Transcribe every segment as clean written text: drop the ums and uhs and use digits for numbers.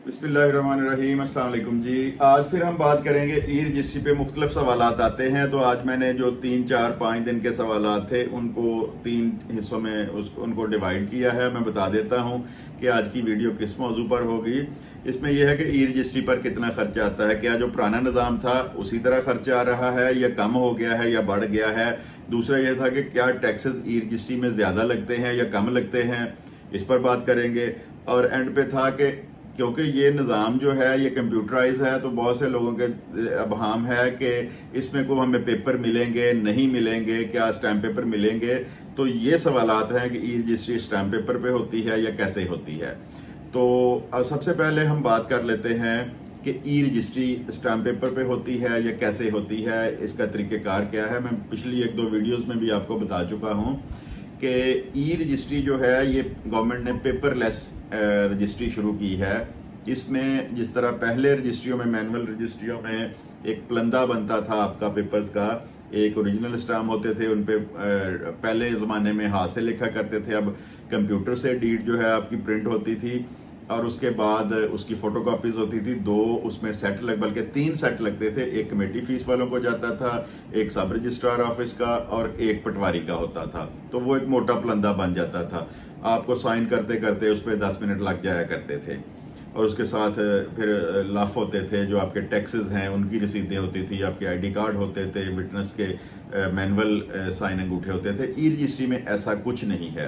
बिस्मिल्लाहिर्रहमानिर्रहीम, अस्सलाम वालेकुम जी। आज फिर हम बात करेंगे ई रजिस्ट्री पे मुख्तलिफ सवालात आते हैं। तो आज मैंने जो 3, 4, 5 दिन के सवालात थे उनको 3 हिस्सों में उनको डिवाइड किया है। मैं बता देता हूं कि आज की वीडियो किस मौजू पर होगी। इसमें यह है कि ई रजिस्ट्री पर कितना खर्चा आता है, क्या जो पुराना निज़ाम था उसी तरह खर्चा आ रहा है या कम हो गया है या बढ़ गया है। दूसरा यह था कि क्या टैक्सेस ई रजिस्ट्री में ज्यादा लगते हैं या कम लगते हैं, इस पर बात करेंगे। और एंड पे था कि क्योंकि ये निज़ाम जो है ये कंप्यूटराइज है तो बहुत से लोगों के अबहाम है कि इसमें को हमें पेपर मिलेंगे नहीं मिलेंगे, क्या स्टैम्प पेपर मिलेंगे। तो ये सवालात हैं कि ई रजिस्ट्री स्टैम्प पेपर पे होती है या कैसे होती है। तो सबसे पहले हम बात कर लेते हैं कि ई रजिस्ट्री स्टैम्प पेपर पे होती है या कैसे होती है, इसका तरीक़ेकार क्या है। मैं पिछली 1-2 वीडियोस में भी आपको बता चुका हूं कि ई रजिस्ट्री जो है ये गवर्नमेंट ने पेपरलेस रजिस्ट्री शुरू की है। इसमें जिस तरह पहले रजिस्ट्रियों में, मैनुअल रजिस्ट्रियों में एक प्लंदा बनता था आपका पेपर्स का, एक ओरिजिनल स्टाम्प होते थे उन पे पहले ज़माने में हाथ से लिखा करते थे। अब कंप्यूटर से डीड जो है आपकी प्रिंट होती थी और उसके बाद उसकी फोटोकॉपीज होती थी। 2 उसमें सेट बल्कि 3 सेट लगते थे। एक कमेटी फीस वालों को जाता था, एक सब रजिस्ट्रार ऑफिस का और एक पटवारी का होता था। तो वो एक मोटा प्लंदा बन जाता था। आपको साइन करते करते उस पर 10 मिनट लग जाया करते थे। और उसके साथ फिर लाफ होते थे, जो आपके टैक्सेस हैं उनकी रसीदें होती थी, आपके आईडी कार्ड होते थे, विटनेस के मैनुअल साइन अंगूठे होते थे। ई रजिस्ट्री में ऐसा कुछ नहीं है।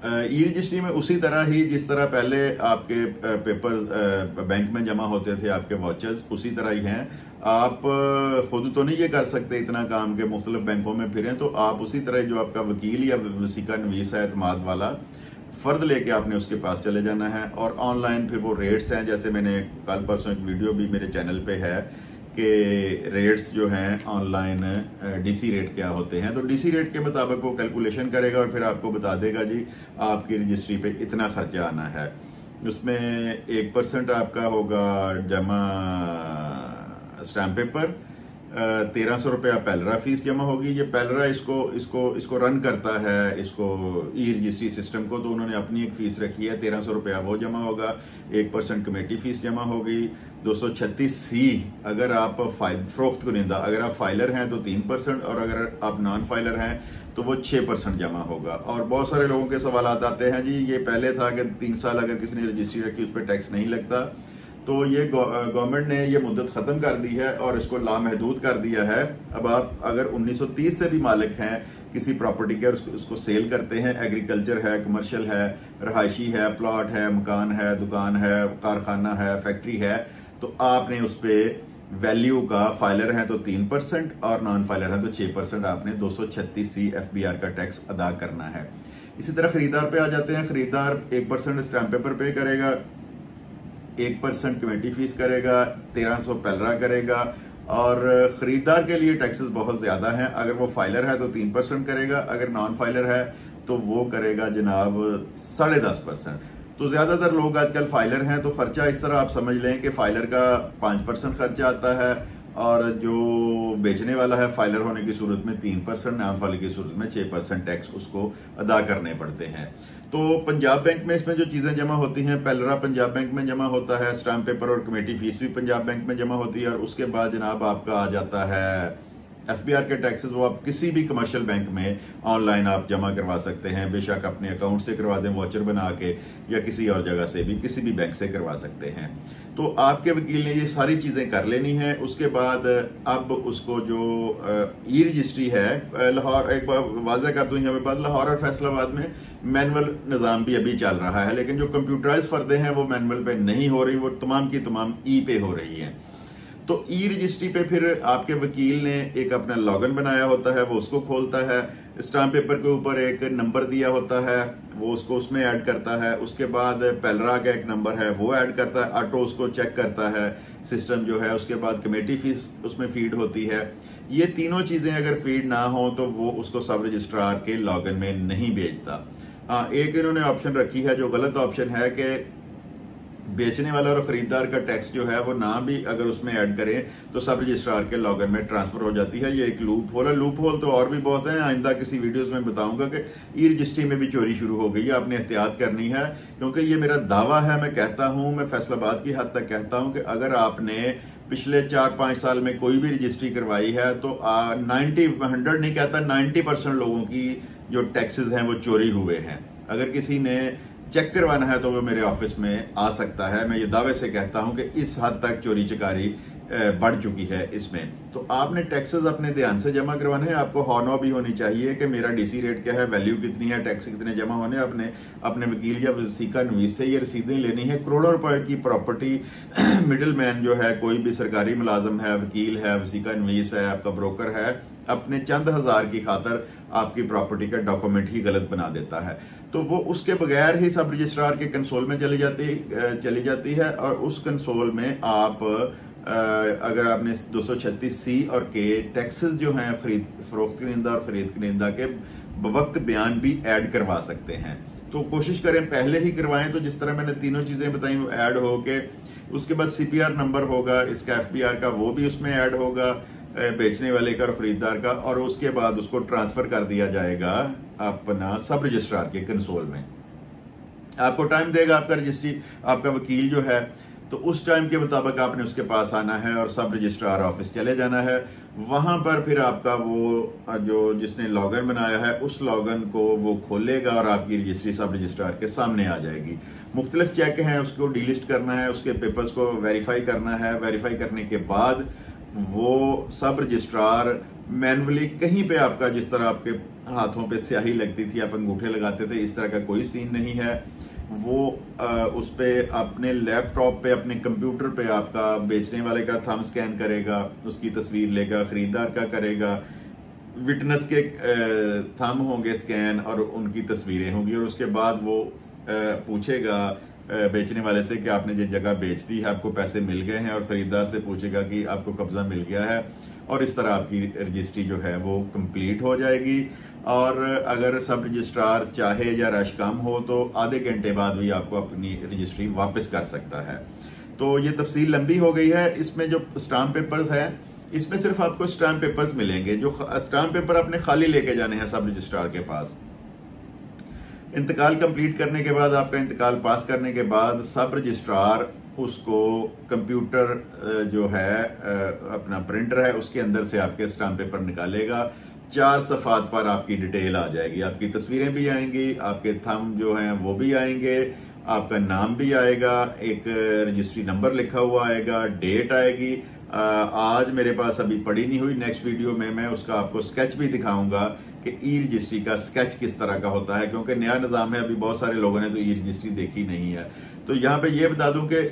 ई रजिस्ट्री में उसी तरह ही जिस तरह पहले आपके पेपर बैंक में जमा होते थे, आपके वाचर्स उसी तरह ही हैं। आप खुद तो नहीं ये कर सकते इतना काम के मुख्तलिफ बैंकों में फिरें, तो आप उसी तरह जो आपका वकील या वसीका नवीस है एतमाद वाला फर्द लेके आपने उसके पास चले जाना है। और ऑनलाइन फिर वो रेट्स हैं, जैसे मैंने कल परसों एक वीडियो भी मेरे चैनल पे है कि रेट्स जो हैं ऑनलाइन डीसी रेट क्या होते हैं। तो डीसी रेट के मुताबिक वो कैलकुलेशन करेगा और फिर आपको बता देगा जी आपकी रजिस्ट्री पे इतना खर्चा आना है। उसमें 1% आपका होगा जमा स्टैम्प पेपर, 1300 रुपया पैलरा फीस जमा होगी। ये पैलरा इसको रन करता है, इसको ई रजिस्ट्री सिस्टम को, तो उन्होंने अपनी एक फीस रखी है, 1300 रुपया वो जमा होगा। 1% कमेटी फीस जमा होगी। 236C अगर आप फरोख्त कुनिंदा, अगर आप फाइलर हैं तो 3%, और अगर आप नॉन फाइलर हैं तो वो 6% जमा होगा। और बहुत सारे लोगों के सवाल आते हैं जी ये पहले था कि 3 साल अगर किसी ने रजिस्ट्री रखी उस पर टैक्स नहीं लगता। तो ये गवर्नमेंट ने ये मुद्दत खत्म कर दी है और इसको लामहदूद कर दिया है। अब आप अगर 1930 से भी मालिक हैं किसी प्रॉपर्टी के और उसको सेल करते हैं, एग्रीकल्चर है, कमर्शियल है, रहायशी है, प्लॉट है, मकान है, दुकान है, कारखाना है, फैक्ट्री है, तो आपने उस पर वैल्यू का, फाइलर है तो 3% और नॉन फाइलर है तो 6%, आपने 236C FBR का टैक्स अदा करना है। इसी तरह खरीदार पे आ जाते हैं। खरीदार 1% स्टैम्प पेपर पे करेगा, 1% कमेटी फीस करेगा, 1300 पैलरा करेगा। और खरीदार के लिए टैक्सेस बहुत ज्यादा हैं। अगर वो फाइलर है तो 3% करेगा, अगर नॉन फाइलर है तो वो करेगा जनाब 10.5%। तो ज्यादातर लोग आजकल फाइलर हैं, तो खर्चा इस तरह आप समझ लें कि फाइलर का 5% खर्चा आता है और जो बेचने वाला है फाइलर होने की सूरत में 3%, नॉन फाइलर की सूरत में 6% टैक्स उसको अदा करने पड़ते हैं। तो पंजाब बैंक में इसमें जो चीजें जमा होती हैं, पैलरा पंजाब बैंक में जमा होता है, स्टैम्प पेपर और कमेटी फीस भी पंजाब बैंक में जमा होती है। और उसके बाद जनाब आपका आ जाता है FBR के टैक्सेस, वो आप किसी भी कमर्शियल बैंक में ऑनलाइन आप जमा करवा सकते हैं। बेशक अपने अकाउंट से करवा दें वाचर बना के, या किसी और जगह से भी, किसी भी बैंक से करवा सकते हैं। तो आपके वकील ने ये सारी चीजें कर लेनी है। उसके बाद अब उसको जो ई रजिस्ट्री है, लाहौर, एक बार वाज़ह कर दूं यहाँ पे बात, लाहौर और फैसलाबाद में मैनुअल निज़ाम भी अभी चल रहा है, लेकिन जो कंप्यूटराइज फर्दे हैं वो मैनुअल पे नहीं हो रही, वो तमाम की तमाम ई पे हो रही है। तो ई रजिस्ट्री पे फिर आपके वकील ने एक अपना लॉगिन बनाया होता है, वो उसको खोलता है। स्टाम्प पेपर के ऊपर एक नंबर दिया होता है, वो उसको उसमें ऐड करता है। उसके बाद पैलरा का एक नंबर है वो ऐड करता है, ऑटो उसको चेक करता है सिस्टम जो है। उसके बाद कमेटी फीस उसमें फीड होती है। ये तीनों चीजें अगर फीड ना हो तो वो उसको सब रजिस्ट्रार के लॉगिन में नहीं भेजता। हाँ, एक इन्होंने ऑप्शन रखी है जो गलत ऑप्शन है कि बेचने वाला और खरीदार का टैक्स जो है वो ना भी अगर उसमें ऐड करें तो सब रजिस्ट्रार के लॉगिन में ट्रांसफर हो जाती है। ये एक लूप होल है। लूप होल तो और भी बहुत है, आइंदा किसी वीडियोस में बताऊंगा कि ई रजिस्ट्री में भी चोरी शुरू हो गई है। आपने एहतियात करनी है, क्योंकि ये मेरा दावा है, मैं कहता हूं, मैं फैसलाबाद की हद तक कहता हूं कि अगर आपने पिछले 4-5 साल में कोई भी रजिस्ट्री करवाई है तो 100 नहीं कहता, 90% लोगों की जो टैक्सेस हैं वो चोरी हुए हैं। अगर किसी ने चेक करवाना है तो वो मेरे ऑफिस में आ सकता है। मैं ये दावे से कहता हूं कि इस हद तक चोरी चकारी बढ़ चुकी है इसमें। तो आपने टैक्सेस अपने ध्यान से जमा करवाने हैं। आपको हौनो भी होनी चाहिए कि मेरा डीसी रेट क्या है, वैल्यू कितनी है, टैक्स कितने जमा होने। अपने वकील या वसीका नवीस से ये रसीदें लेनी है। करोड़ों रुपए की प्रॉपर्टी मिडिल मैन जो है, कोई भी सरकारी मुलाजम है, वकील है, वसीका नवीस है, आपका ब्रोकर है, अपने चंद हजार की खातर आपकी प्रॉपर्टी का डॉक्यूमेंट ही गलत बना देता है। तो वो उसके बगैर ही सब रजिस्ट्रार के कंसोल में चली जाती है। और उस कंसोल में आप अगर आपने 236C और के टैक्सेस जो हैं फरोख्त कनिंदा और खरीद कनिंदा के बवक्त बयान भी ऐड करवा सकते हैं। तो कोशिश करें पहले ही करवाएं। तो जिस तरह मैंने तीनों चीजें बताई वो ऐड हो के, उसके बाद CPR नंबर होगा इसका, FPR का, वो भी उसमें ऐड होगा, बेचने वाले का और खरीदार का, और उसके बाद उसको ट्रांसफर कर दिया जाएगा अपना सब रजिस्ट्रार के कंसोल में। आपको टाइम देगा आपका रजिस्ट्री, आपका वकील जो है, तो उस टाइम के मुताबिक आपने उसके पास आना है और सब रजिस्ट्रार ऑफिस चले जाना है। वहां पर फिर आपका वो जो जिसने लॉगिन बनाया है उस लॉगिन को वो खोलेगा और आपकी रजिस्ट्री सब रजिस्ट्रार के सामने आ जाएगी। मुख्तलिफ चेक हैं, उसको डीलिस्ट करना है, उसके पेपर्स को वेरीफाई करना है। वेरीफाई करने के बाद वो सब रजिस्ट्रार मैनुअली कहीं पे आपका, जिस तरह आपके हाथों पे स्याही लगती थी, आप अंगूठे लगाते थे, इस तरह का कोई सीन नहीं है। वो उस पे अपने लैपटॉप पे, अपने कंप्यूटर पे आपका बेचने वाले का थंब स्कैन करेगा, उसकी तस्वीर लेगा, खरीदार का करेगा, विटनेस के थंब होंगे स्कैन और उनकी तस्वीरें होंगी, और उसके बाद वो पूछेगा बेचने वाले से कि आपने ये जगह बेच दी है, आपको पैसे मिल गए हैं, और खरीदार से पूछेगा कि आपको कब्जा मिल गया है, और इस तरह आपकी रजिस्ट्री जो है वो कंप्लीट हो जाएगी। और अगर सब रजिस्ट्रार चाहे या रश कम हो तो आधे घंटे बाद भी आपको अपनी रजिस्ट्री वापस कर सकता है। तो ये तफसील लंबी हो गई है। इसमें जो स्टाम्प पेपर्स है, इसमें सिर्फ आपको स्टाम्प पेपर्स मिलेंगे। जो स्टाम्प पेपर आपने खाली लेके जाने हैं सब रजिस्ट्रार के पास। इंतकाल कंप्लीट करने के बाद, आपका इंतकाल पास करने के बाद, सब रजिस्ट्रार उसको कंप्यूटर जो है अपना प्रिंटर है उसके अंदर से आपके स्टाम्प पेपर निकालेगा। 4 सफ़ात पर आपकी डिटेल आ जाएगी, आपकी तस्वीरें भी आएंगी, आपके थंब जो हैं वो भी आएंगे, आपका नाम भी आएगा, एक रजिस्ट्री नंबर लिखा हुआ आएगा, डेट आएगी। आज मेरे पास अभी पड़ी नहीं हुई, नेक्स्ट वीडियो में मैं उसका आपको स्केच भी दिखाऊंगा कि ई रजिस्ट्री का स्केच किस तरह का होता है, क्योंकि नया निज़ाम है। अभी बहुत सारे लोगों ने तो ई रजिस्ट्री देखी नहीं है। तो यहाँ पे ये बता दूं कि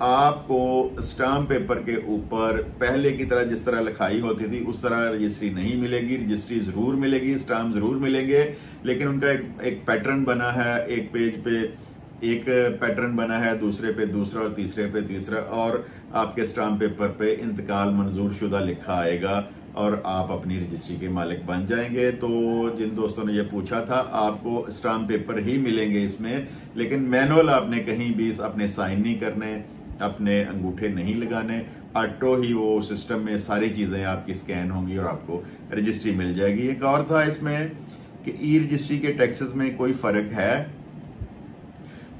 आपको स्टाम्प पेपर के ऊपर पहले की तरह जिस तरह लिखाई होती थी उस तरह रजिस्ट्री नहीं मिलेगी। रजिस्ट्री जरूर मिलेगी, स्टाम्प जरूर मिलेंगे, लेकिन उनका एक पैटर्न बना है। एक पेज पे एक पैटर्न बना है, दूसरे पे दूसरा और तीसरे पे तीसरा, और आपके स्टाम्प पेपर पे इंतकाल मंजूर शुदा लिखा आएगा और आप अपनी रजिस्ट्री के मालिक बन जाएंगे। तो जिन दोस्तों ने ये पूछा था, आपको स्टाम्प पेपर ही मिलेंगे इसमें, लेकिन मैनुअल आपने कहीं भी अपने साइन नहीं करने, अपने अंगूठे नहीं लगाने। ऑटो ही वो सिस्टम में सारी चीजें आपकी स्कैन होंगी और आपको रजिस्ट्री मिल जाएगी। एक और था इसमें कि ई रजिस्ट्री के टैक्सेस में कोई फर्क है,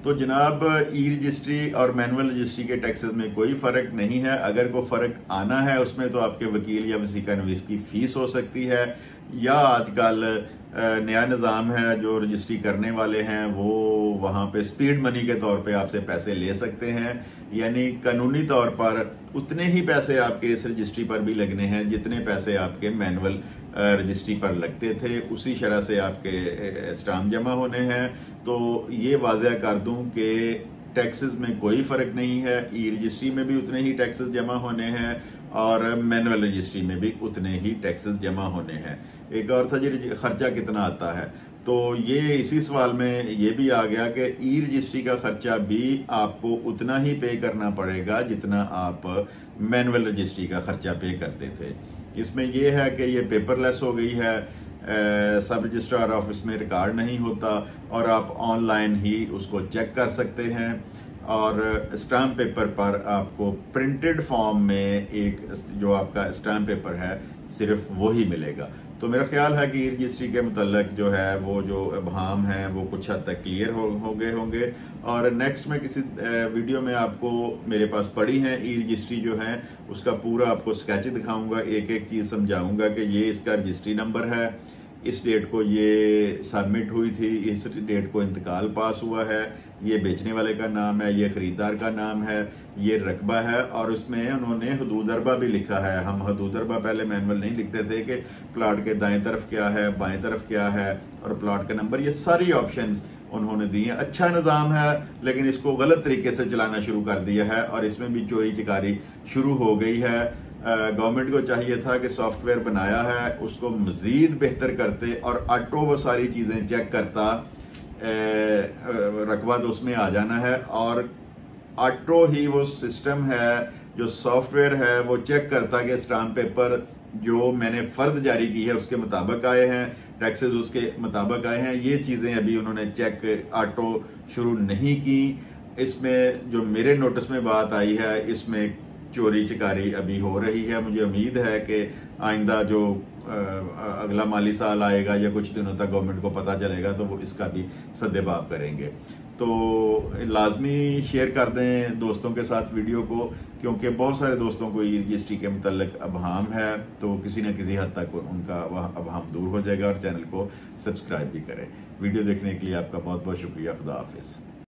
तो जनाब ई रजिस्ट्री और मैनुअल रजिस्ट्री के टैक्सेस में कोई फर्क नहीं है। अगर कोई फर्क आना है उसमें तो आपके वकील या वसीका नवीस की फीस हो सकती है, या आजकल नया निज़ाम है, जो रजिस्ट्री करने वाले हैं वो वहाँ पे स्पीड मनी के तौर पे आपसे पैसे ले सकते हैं। यानी कानूनी तौर पर उतने ही पैसे आपके इस रजिस्ट्री पर भी लगने हैं जितने पैसे आपके मैनुअल रजिस्ट्री पर लगते थे, उसी शरह से आपके स्टाम्प जमा होने हैं। तो ये वाज़ह कर दूं कि टैक्सेस में कोई फर्क नहीं है। ई रजिस्ट्री में भी उतने ही टैक्सेस जमा होने हैं और मैनुअल रजिस्ट्री में भी उतने ही टैक्सेस जमा होने हैं। एक और था जी, खर्चा कितना आता है, तो ये इसी सवाल में ये भी आ गया कि ई रजिस्ट्री का खर्चा भी आपको उतना ही पे करना पड़ेगा जितना आप मैनुअल रजिस्ट्री का खर्चा पे करते थे। इसमें यह है कि ये पेपरलेस हो गई है, सब रजिस्ट्रार ऑफिस में रिकॉर्ड नहीं होता और आप ऑनलाइन ही उसको चेक कर सकते हैं। और स्टाम्प पेपर पर आपको प्रिंटेड फॉर्म में एक जो आपका स्टाम्प पेपर है सिर्फ वो ही मिलेगा। तो मेरा ख्याल है कि ई रजिस्ट्री के मुतल्लक जो है वो जो अबहाम है वो कुछ हद तक क्लियर हो गए होंगे। और नेक्स्ट में किसी वीडियो में आपको मेरे पास पड़ी है ई रजिस्ट्री जो है उसका पूरा आपको स्केच दिखाऊंगा, एक एक चीज़ समझाऊंगा कि ये इसका रजिस्ट्री नंबर है, इस डेट को ये सबमिट हुई थी, इस डेट को इंतकाल पास हुआ है, ये बेचने वाले का नाम है, ये खरीदार का नाम है, ये रकबा है। और उसमें उन्होंने हदूद अरबा भी लिखा है। हम हदूद अरबा पहले मैनुअल नहीं लिखते थे कि प्लॉट के दाएं तरफ क्या है, बाएं तरफ क्या है और प्लॉट का नंबर, ये सारी ऑप्शंस उन्होंने दी है। अच्छा निज़ाम है, लेकिन इसको गलत तरीके से चलाना शुरू कर दिया है और इसमें भी चोरी चिकारी शुरू हो गई है। गवर्नमेंट को चाहिए था कि सॉफ्टवेयर बनाया है उसको मजीद बेहतर करते और ऑटो वो सारी चीजें चेक करता, रकबा तो उसमें आ जाना है और ऑटो ही वो सिस्टम है जो सॉफ्टवेयर है वो चेक करता कि स्टाम्प पेपर जो मैंने फर्द जारी की है उसके मुताबिक आए हैं, टैक्सेस उसके मुताबिक आए हैं। ये चीजें अभी उन्होंने चेक ऑटो शुरू नहीं की। इसमें जो मेरे नोटिस में बात आई है इसमें चोरी चिकारी अभी हो रही है। मुझे उम्मीद है कि आइंदा जो अगला माली साल आएगा या कुछ दिनों तक गवर्नमेंट को पता चलेगा तो वो इसका भी सद्देबाब करेंगे। तो लाजमी शेयर कर दें दोस्तों के साथ वीडियो को, क्योंकि बहुत सारे दोस्तों को ई रजिस्ट्री के मुतल्लिक अबहाम है, तो किसी न किसी हद तक उनका वह अबहाम दूर हो जाएगा। और चैनल को सब्सक्राइब भी करें। वीडियो देखने के लिए आपका बहुत बहुत शुक्रिया। खुदा हाफिज।